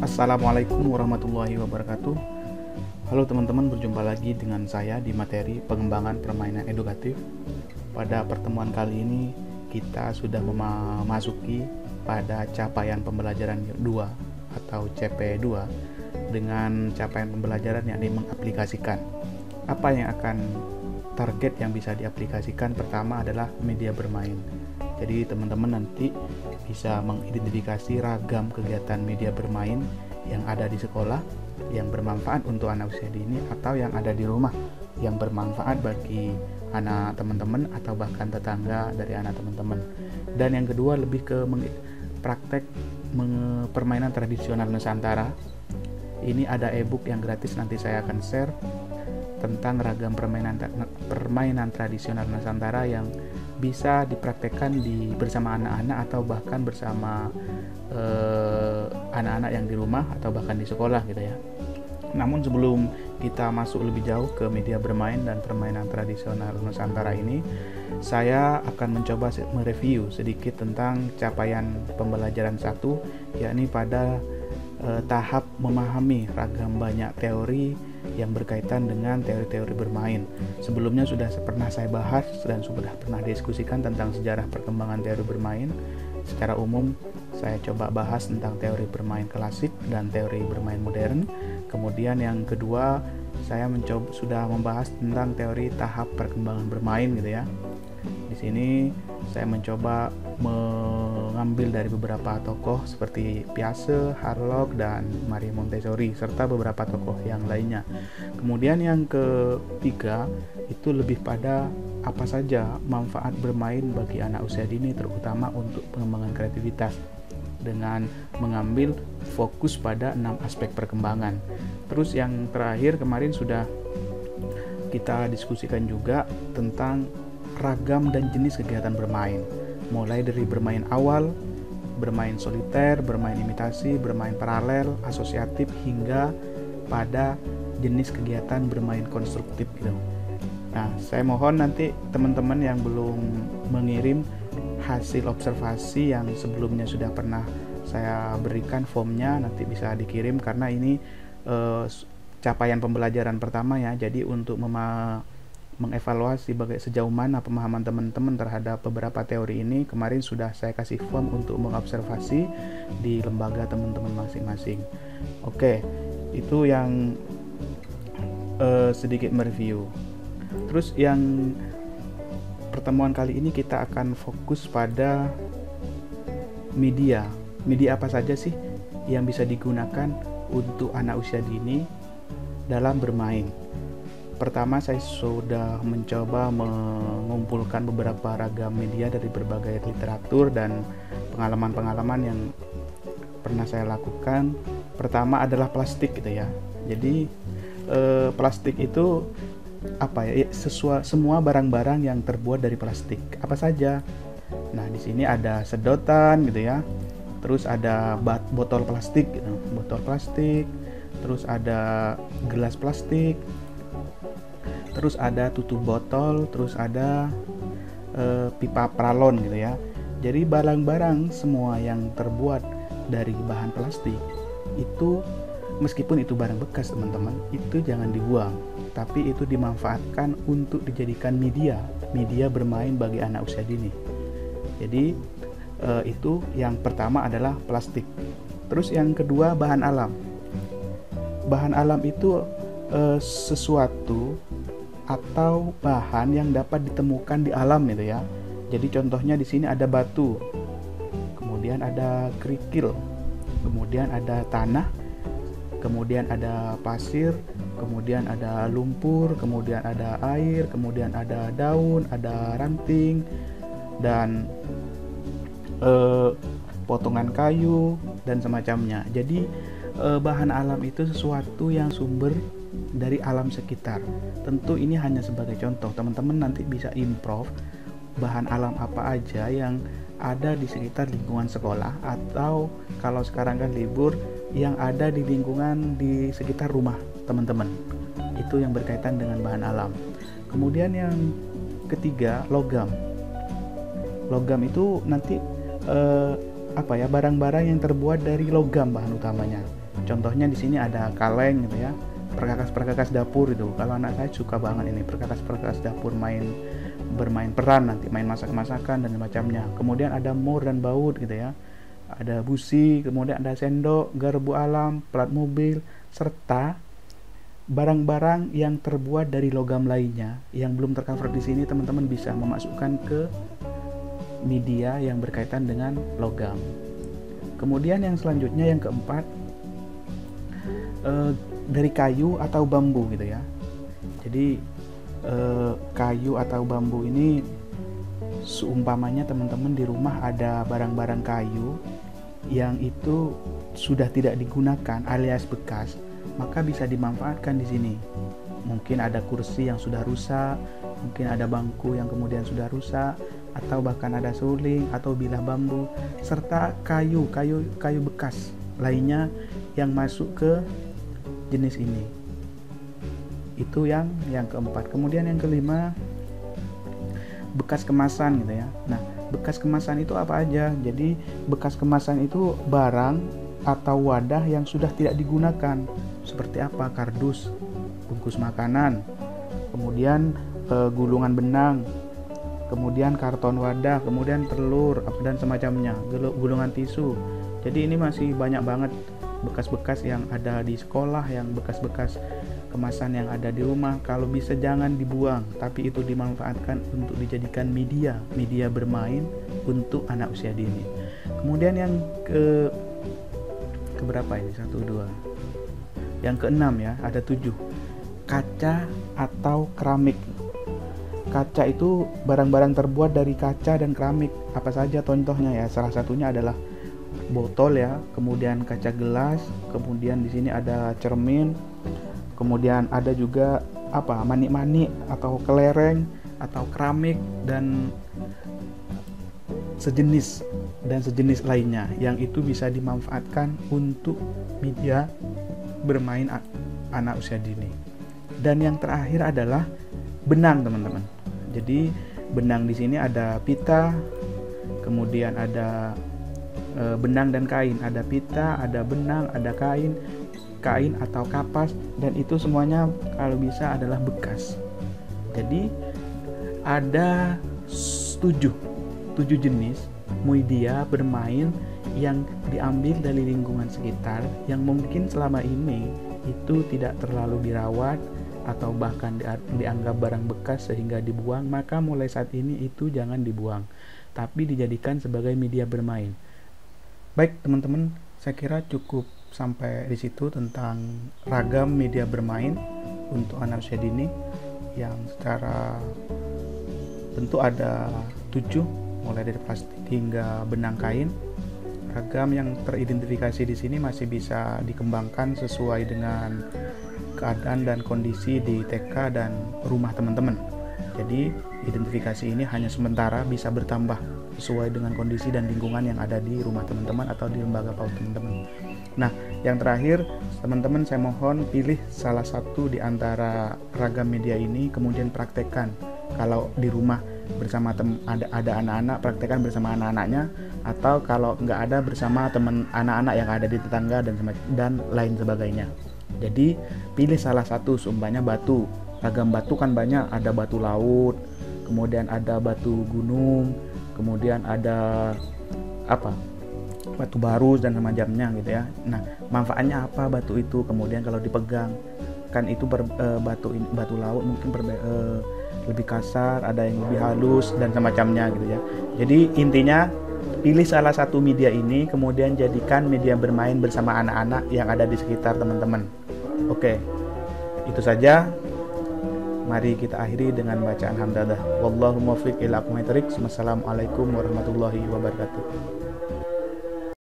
Assalamualaikum warahmatullahi wabarakatuh. Halo teman-teman, berjumpa lagi dengan saya di materi pengembangan permainan edukatif. Pada pertemuan kali ini kita sudah memasuki pada capaian pembelajaran 2 atau CP2 dengan capaian pembelajaran yang mengaplikasikan. Apa yang akan target yang bisa diaplikasikan? Pertama adalah media bermain. Jadi teman-teman nanti bisa mengidentifikasi ragam kegiatan media bermain yang ada di sekolah yang bermanfaat untuk anak usia dini atau yang ada di rumah yang bermanfaat bagi anak teman-teman atau bahkan tetangga dari anak teman-teman. Dan yang kedua lebih ke praktek permainan tradisional Nusantara. Ini ada e-book yang gratis, nanti saya akan share tentang ragam permainan tradisional Nusantara yang bisa dipraktekkan bersama anak-anak atau bahkan bersama anak-anak yang di rumah atau bahkan di sekolah gitu ya. Namun sebelum kita masuk lebih jauh ke media bermain dan permainan tradisional Nusantara ini, saya akan mencoba mereview sedikit tentang capaian pembelajaran 1, yakni pada tahap memahami ragam banyak teori yang berkaitan dengan teori-teori bermain. Sebelumnya sudah pernah saya bahas dan sudah pernah diskusikan tentang sejarah perkembangan teori bermain. Secara umum saya coba bahas tentang teori bermain klasik dan teori bermain modern. Kemudian yang kedua saya sudah membahas tentang teori tahap perkembangan bermain gitu ya. Di sini saya mencoba mengambil dari beberapa tokoh seperti Piaget, Harlock, dan Marie Montessori serta beberapa tokoh yang lainnya. Kemudian yang ketiga itu lebih pada apa saja manfaat bermain bagi anak usia dini, terutama untuk pengembangan kreativitas dengan mengambil fokus pada 6 aspek perkembangan. Terus yang terakhir kemarin sudah kita diskusikan juga tentang ragam dan jenis kegiatan bermain, mulai dari bermain awal, bermain soliter, bermain imitasi, bermain paralel, asosiatif, hingga pada jenis kegiatan bermain konstruktif gitu. Nah, saya mohon nanti teman-teman yang belum mengirim hasil observasi yang sebelumnya sudah pernah saya berikan formnya, nanti bisa dikirim karena ini capaian pembelajaran pertama ya. Jadi untuk mengevaluasi sejauh mana pemahaman teman-teman terhadap beberapa teori ini, kemarin sudah saya kasih form untuk mengobservasi di lembaga teman-teman masing-masing. Oke, itu yang sedikit mereview. Terus yang pertemuan kali ini kita akan fokus pada media apa saja sih yang bisa digunakan untuk anak usia dini dalam bermain. Pertama, saya sudah mencoba mengumpulkan beberapa ragam media dari berbagai literatur dan pengalaman-pengalaman yang pernah saya lakukan. Pertama adalah plastik gitu ya. Jadi plastik itu apa ya? Semua barang-barang yang terbuat dari plastik. Apa saja? Nah, di sini ada sedotan gitu ya. Terus ada botol plastik gitu. Botol plastik. Terus ada gelas plastik. Terus ada tutup botol, terus ada pipa pralon gitu ya. Jadi barang-barang semua yang terbuat dari bahan plastik itu, meskipun itu barang bekas teman-teman, itu jangan dibuang, tapi itu dimanfaatkan untuk dijadikan media bermain bagi anak usia dini. Jadi itu yang pertama adalah plastik. Terus yang kedua bahan alam. Bahan alam itu sesuatu atau bahan yang dapat ditemukan di alam gitu ya. Jadi contohnya di sini ada batu, kemudian ada kerikil, kemudian ada tanah, kemudian ada pasir, kemudian ada lumpur, kemudian ada air, kemudian ada daun, ada ranting, dan potongan kayu dan semacamnya. Jadi bahan alam itu sesuatu yang sumber dari alam sekitar. Tentu ini hanya sebagai contoh, teman-teman nanti bisa improve bahan alam apa aja yang ada di sekitar lingkungan sekolah, atau kalau sekarang kan libur, yang ada di lingkungan di sekitar rumah teman-teman. Itu yang berkaitan dengan bahan alam. Kemudian yang ketiga, logam. Logam itu nanti barang-barang yang terbuat dari logam bahan utamanya. Contohnya di sini ada kaleng gitu ya, perkakas-perkakas dapur itu. Kalau anak saya suka banget ini perkakas-perkakas dapur, bermain peran nanti, main masak-masakan dan macamnya. Kemudian ada mur dan baut gitu ya. Ada busi, kemudian ada sendok, garpu alam, plat mobil, serta barang-barang yang terbuat dari logam lainnya yang belum tercover di sini. Teman-teman bisa memasukkan ke media yang berkaitan dengan logam. Kemudian yang selanjutnya, yang keempat, dari kayu atau bambu gitu ya. Jadi kayu atau bambu ini, seumpamanya teman-teman di rumah ada barang-barang kayu yang itu sudah tidak digunakan alias bekas, maka bisa dimanfaatkan di sini. Mungkin ada kursi yang sudah rusak, mungkin ada bangku yang kemudian sudah rusak, atau bahkan ada suling atau bilah bambu, serta kayu bekas lainnya yang masuk ke jenis ini. Itu yang keempat. Kemudian yang kelima, bekas kemasan gitu ya. Nah, bekas kemasan itu apa aja? Jadi bekas kemasan itu barang atau wadah yang sudah tidak digunakan. Seperti apa? Kardus, bungkus makanan, kemudian gulungan benang, kemudian karton wadah, kemudian telur dan semacamnya, gulungan tisu. Jadi ini masih banyak banget bekas-bekas yang ada di sekolah, yang bekas-bekas kemasan yang ada di rumah. Kalau bisa jangan dibuang, tapi itu dimanfaatkan untuk dijadikan media bermain untuk anak usia dini. Kemudian yang keberapa ini? 1, 2. Yang keenam ya, ada 7. Kaca atau keramik. Kaca itu barang-barang terbuat dari kaca dan keramik. Apa saja contohnya ya? Salah satunya adalah botol ya, kemudian kaca gelas, kemudian di sini ada cermin, kemudian ada juga manik-manik atau kelereng atau keramik dan sejenis lainnya yang itu bisa dimanfaatkan untuk media bermain anak usia dini. Dan yang terakhir adalah benang, teman-teman. Jadi benang di sini ada pita, kemudian ada benang dan kain, ada pita, ada benang, ada kain atau kapas, dan itu semuanya kalau bisa adalah bekas. Jadi ada 7 jenis media bermain yang diambil dari lingkungan sekitar, yang mungkin selama ini itu tidak terlalu dirawat atau bahkan dianggap barang bekas sehingga dibuang. Maka mulai saat ini itu jangan dibuang, tapi dijadikan sebagai media bermain. Baik teman-teman, saya kira cukup sampai di situ tentang ragam media bermain untuk anak usia dini, yang secara bentuk ada 7, mulai dari plastik hingga benang kain. Ragam yang teridentifikasi di sini masih bisa dikembangkan sesuai dengan keadaan dan kondisi di TK dan rumah teman-teman. Jadi identifikasi ini hanya sementara, bisa bertambah sesuai dengan kondisi dan lingkungan yang ada di rumah teman-teman atau di lembaga PAUD teman-teman. Nah, yang terakhir, teman-teman saya mohon pilih salah satu di antara ragam media ini, kemudian praktekkan. Kalau di rumah bersama ada anak-anak, praktekkan bersama anak-anaknya, atau kalau nggak ada bersama teman anak-anak yang ada di tetangga dan lain sebagainya. Jadi pilih salah satu, seumpamanya batu. Ragam batu kan banyak, ada batu laut, kemudian ada batu gunung, kemudian ada batu baru dan semacamnya gitu ya. Nah, manfaatnya apa batu itu? Kemudian kalau dipegang kan itu batu laut mungkin lebih kasar, ada yang lebih halus dan semacamnya gitu ya. Jadi intinya pilih salah satu media ini, kemudian jadikan media bermain bersama anak-anak yang ada di sekitar teman-teman. Oke, itu saja. Mari kita akhiri dengan bacaan hamdalah. Wallahu muwaffiq ila aqwamit thoriq. Wassalamualaikum warahmatullahi wabarakatuh.